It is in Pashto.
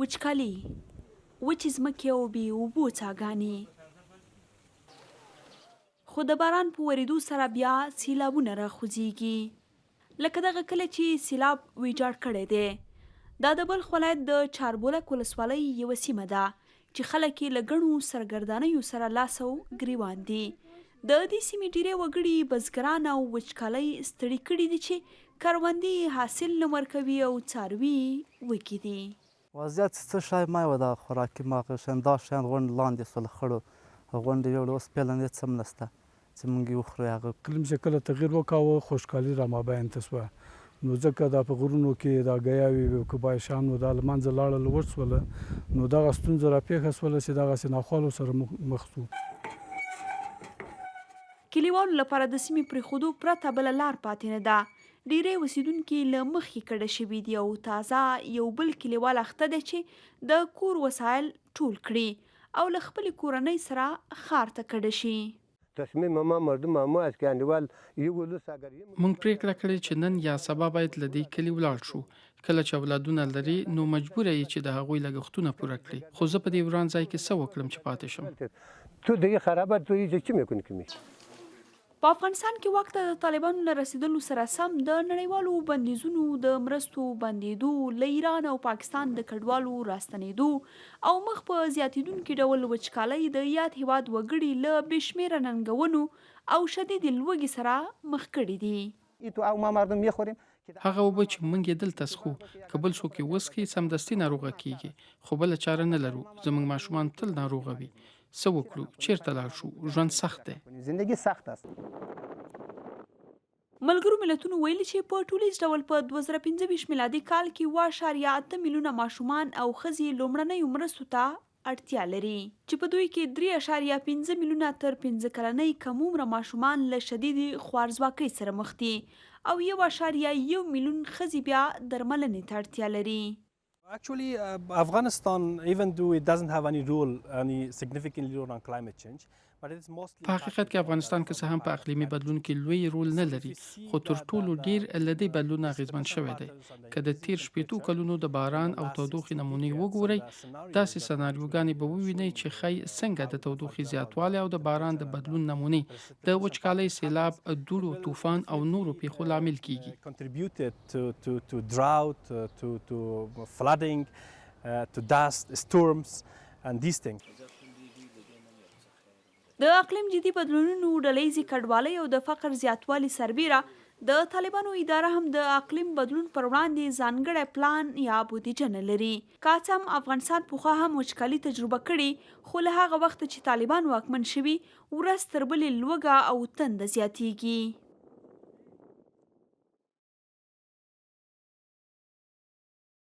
وچکالي، وچې ځمکې او بې اوبو څاګانې. خو د باران په ورېدو سره بیا سیلابونه راخوځېږي. لکه دغه کله چې سیلاب ویجاړ کړی دی. دا د بلخ ولایت د چاربولک ولسوالۍ یوه سیمه ده چې خلک یې له ګڼو سرګردانیو سره لاس او ګریوان دي. د دې سیمې ډیری وګړي بزګران او وچکالۍ ستړي کړي دي چې کروندې حاصل نه ورکوي او څاروي وږي دي. وضعیت څه شی ما یوه د خوراکي ماغه شیان دا شیان غونډ لاندې سول خړو غونډې یوړې اوس فعلا هېڅ هم نشته چې موږ یې وخورو. هغه اقلیم چې کله تغیر وکاوه خوشحالي را مابین ته سوه، نو ځکه دا په غرونو کې دا ګیاوې کبایشان نو دا له منځه لاړل وچ سوله، نو دغه ستونزه راپېښه سوله چې دغسې ناخوالو سره مخ سو. کلیوالو لپاره د سیمې پرېښودو پرته بله لار پاتې نه ده. ډیری اوسیدونکي له مخکې کډه شوي دي او تازه یو بل کلیوال اخته دی چې د کور وسایل ټول کړي او له خپلې کورنۍ سره ښار ته کډه شي. موږ پریکړه کړې چې نن یا سبا باید له دې کلي ولاړ شو. کله چې اولادونه لري نو مجبوره یې چې د هغوی لګښتونه پوره کړي. خو زه په دې وران ځای کې څه وکړم چې پاتې شم؟ په افغانستان کې واک ته د طالبانو له رسیدلو سره سم د نړیوالو بندیزونو د مرستو بندېدو، له ایران او پاکستان د کډوالو راستنېدو او مخ په زیاتېدونکي ډول وچکالۍ د یاد هیواد وګړي له بې شمېره ننګونو او شدید لوږې سره مخ کړي دي. هغه اوبه چې موږ یې دلته څښو که بل څوک یې وڅښي سمدستي ناروغه کیږي، خو بله چاره نه لرو. زموږ ماشومان تل ناروغه وي. څه وکړو؟ چیرته لاړ شو؟ ژوند سخت دی. ملګرو ملتونو ویلي چې په ټولیز ډول په 2025 میلادي کال کې 7.8 میلیونه ماشومان او ښځې لومړنیو مرستو ته اړتیا لري چې په دوی کې 3.5 میلیونه تر 15 کلنۍ کم عمره ماشومان له شدیدې خوارځواکۍ سره مخ دي او 1.1 میلیون ښځې بیا درملنې ته اړتیا لري. Actually, Afghanistan, even though it doesn't have any significant role on climate change, but it is mostly. په حقیقت کې افغانستان که څه هم په اقلیمي بدلون کې لوی رول نه لري، خو تر ټولو ډیر له دې بدلون اغیزمن شوی دی. که د تیر 15 کلونو د باران او تودوخې نمونې وګورئ، داسې سناریوګانې به ووینئ چې ښایي څنګه د تودوخې زیاتوالی او د باران د بدلون نمونې د وچکالۍ، سیلاب، دوړو، طوفان او نورو پیښو لامل کیږي. Contributed to drought, to flooding, to dust storms and these things. د اقلیم جدي بدلونونو، ډلهیزې کډوالۍ او د فقر زیاتوالي سربیره د طالبانو اداره هم د اقلیم بدلون پر وړاندې ځانګړی پلان یا بودیجه نه لري. که څه هم افغانستان پخوا هم وچکالي تجربه کړې، خو له هغه وخته چې طالبان واکمن شوي ورځ تر بلې لوږه او تنده زیاتیږي.